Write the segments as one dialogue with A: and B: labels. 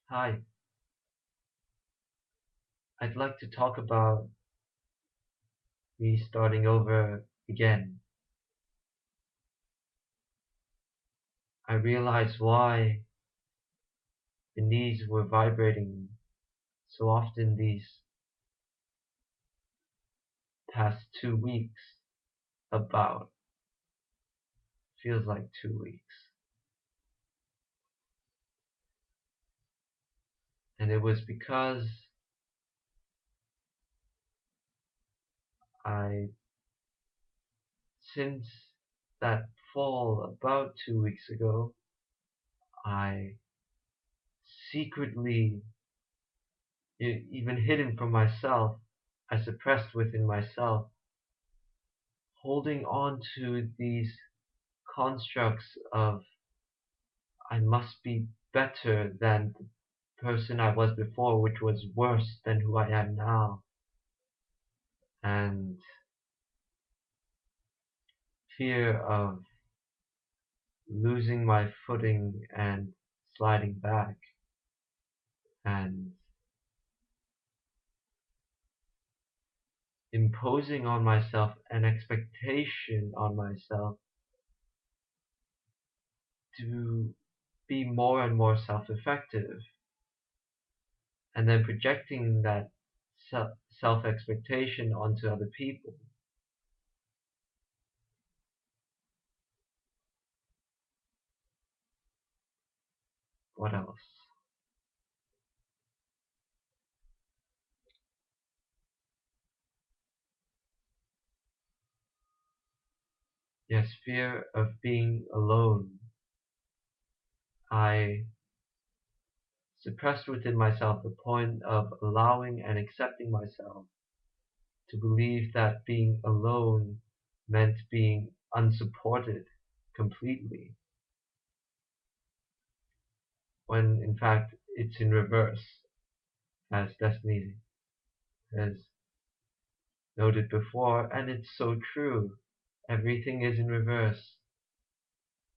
A: Hi, I'd like to talk about me starting over again. I realized why the knees were vibrating so often these past 2 weeks. About feels like 2 weeks. And it was because I, since that fall about 2 weeks ago, I secretly, even hidden from myself, I suppressed within myself, holding on to these constructs of I must be better than the person I was before, which was worse than who I am now. And fear of losing my footing and sliding back, and imposing on myself an expectation on myself to be more and more self-effective, and then projecting that self-expectation onto other people. What else? Yes, fear of being alone. I suppressed within myself the point of allowing and accepting myself to believe that being alone meant being unsupported completely, when in fact it's in reverse, as Destiny has noted before, and it's so true. Everything is in reverse.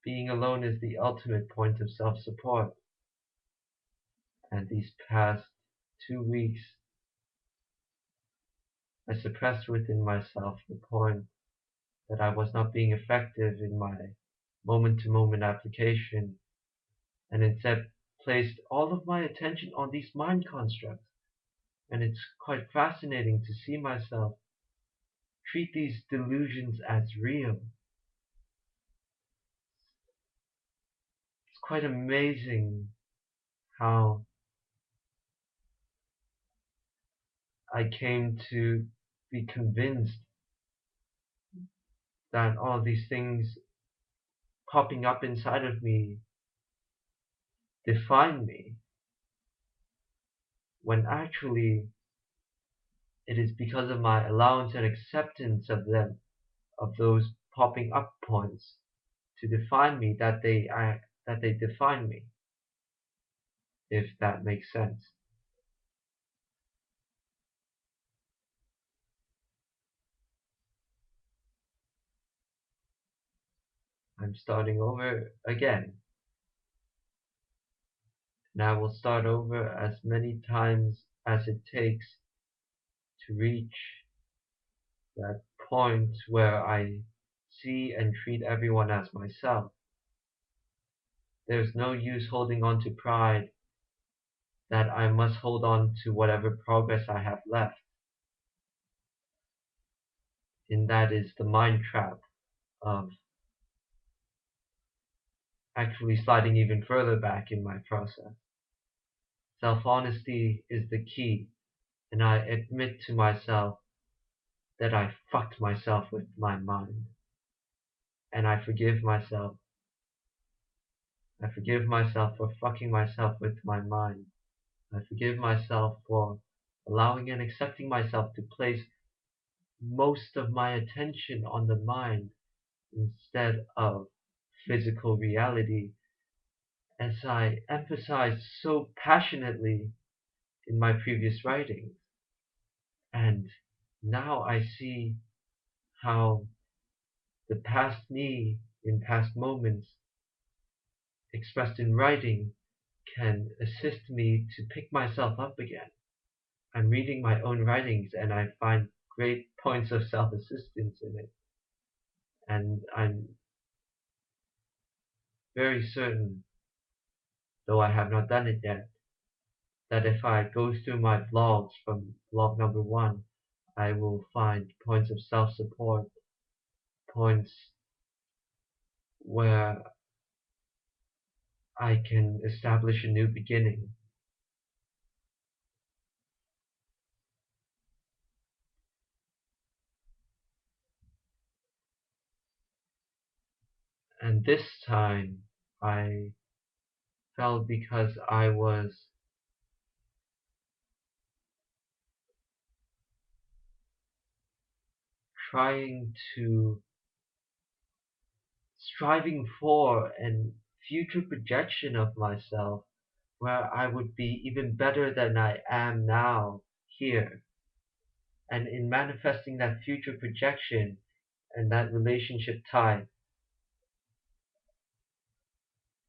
A: Being alone is the ultimate point of self-support, and these past 2 weeks I suppressed within myself the point that I was not being effective in my moment-to-moment application, and instead placed all of my attention on these mind constructs. And it's quite fascinating to see myself treat these delusions as real. It's quite amazing how I came to be convinced that all these things popping up inside of me define me, when actually it is because of my allowance and acceptance of them, of those popping up points to define me, that they define me, if that makes sense. I'm starting over again, and I will start over as many times as it takes to reach that point where I see and treat everyone as myself. There's no use holding on to pride that I must hold on to whatever progress I have left, and that is the mind trap of actually sliding even further back in my process. Self-honesty is the key, and I admit to myself that I fucked myself with my mind, and I forgive myself. I forgive myself for fucking myself with my mind. I forgive myself for allowing and accepting myself to place most of my attention on the mind instead of physical reality, as I emphasized so passionately in my previous writings. And now I see how the past me in past moments expressed in writing can assist me to pick myself up again. I'm reading my own writings and I find great points of self-assistance in it. And I'm very certain, though I have not done it yet, that if I go through my blogs from blog number one, I will find points of self-support, points where I can establish a new beginning. And this time I fell because I was trying to striving for a future projection of myself where I would be even better than I am now here. And in manifesting that future projection and that relationship tie,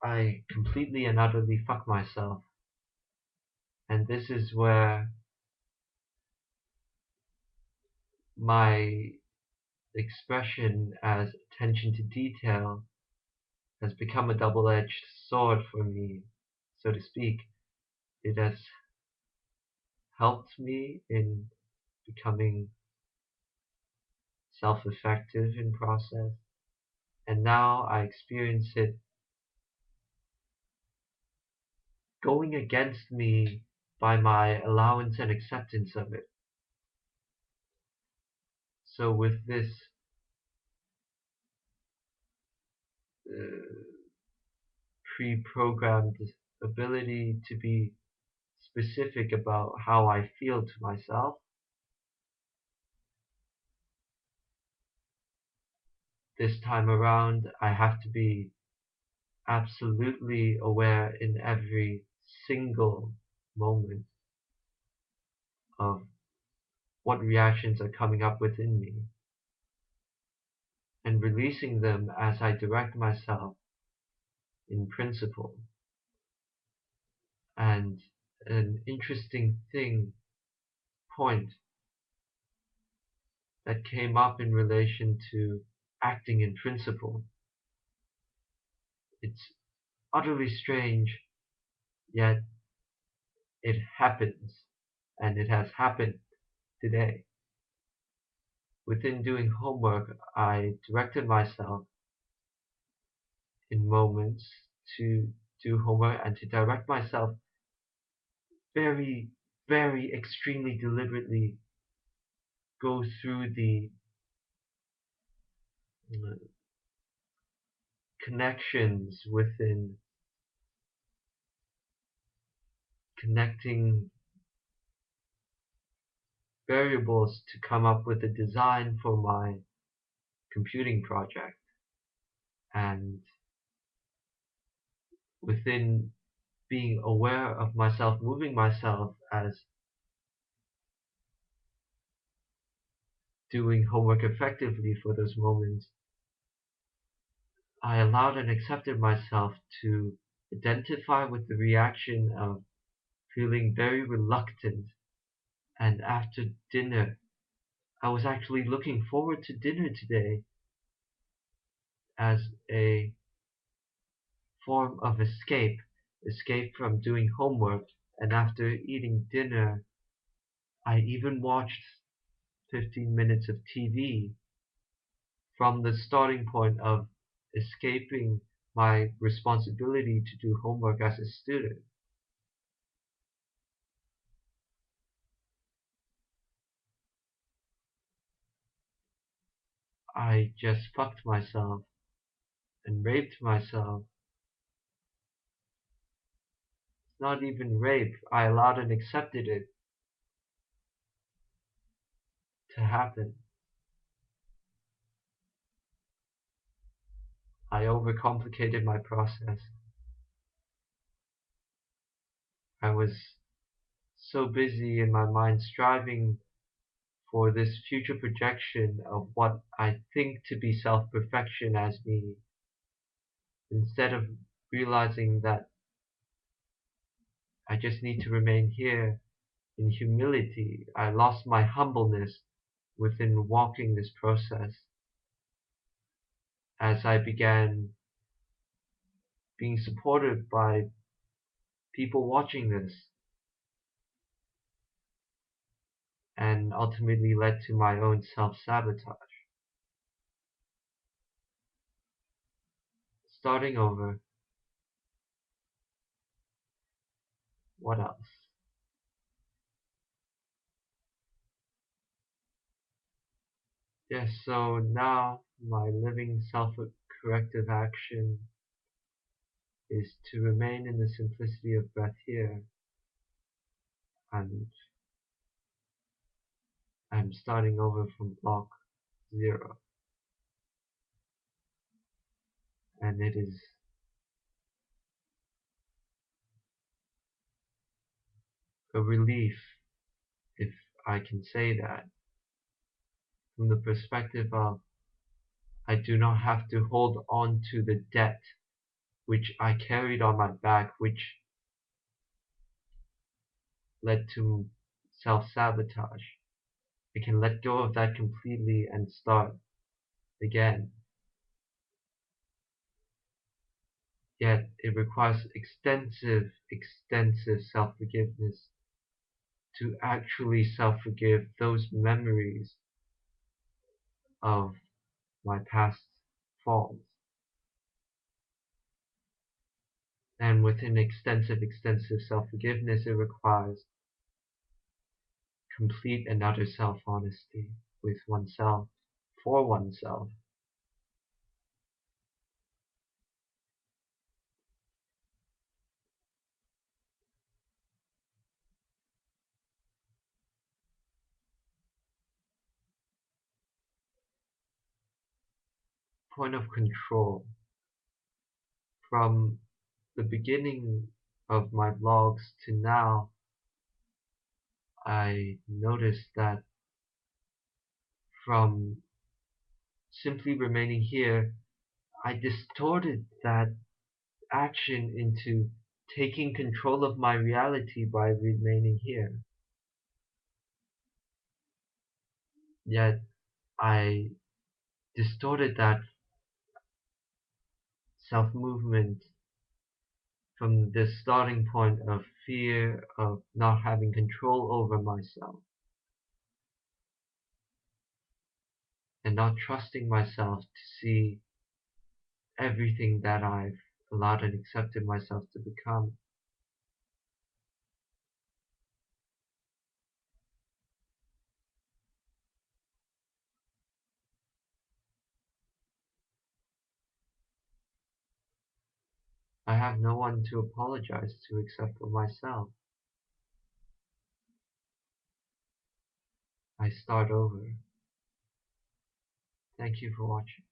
A: I completely and utterly fuck myself. And this is where my expression as attention to detail has become a double-edged sword for me, so to speak. It has helped me in becoming self-effective in process, and now I experience it going against me by my allowance and acceptance of it. So with this uh, pre-programmed ability to be specific about how I feel to myself, this time around I have to be absolutely aware in every single moment of what reactions are coming up within me and releasing them as I direct myself in principle. And an interesting point that came up in relation to acting in principle. It's utterly strange, yet it happens, and it has happened today. Within doing homework, I directed myself in moments to do homework and to direct myself very, very extremely deliberately go through the uh, connections within connecting variables to come up with a design for my computing project. And within being aware of myself, moving myself as doing homework effectively for those moments, I allowed and accepted myself to identify with the reaction of feeling very reluctant. And after dinner, I was actually looking forward to dinner today as a form of escape from doing homework. And after eating dinner, I even watched 15 minutes of TV from the starting point of escaping my responsibility to do homework as a student. I just fucked myself and raped myself. It's not even rape. I allowed and accepted it to happen. I overcomplicated my process. I was so busy in my mind striving for this future projection of what I think to be self-perfection as me, instead of realizing that I just need to remain here in humility. I lost my humbleness within walking this process as I began being supported by people watching this, and ultimately led to my own self-sabotage. Starting over, what else? Yes, so now my living self-corrective action is to remain in the simplicity of breath here, and I'm starting over from block 0, and it is a relief, if I can say that, from the perspective of I do not have to hold on to the debt which I carried on my back, which led to self-sabotage. I can let go of that completely and start again. Yet it requires extensive self-forgiveness to actually self-forgive those memories of my past faults. And within extensive self-forgiveness, it requires complete and utter self-honesty with oneself, for oneself. Point of control. From the beginning of my vlogs to now, I noticed that from simply remaining here, I distorted that action into taking control of my reality by remaining here. Yet I distorted that self-movement from the starting point of fear of not having control over myself and not trusting myself to see everything that I've allowed and accepted myself to become. I have no one to apologize to except for myself. I start over. Thank you for watching.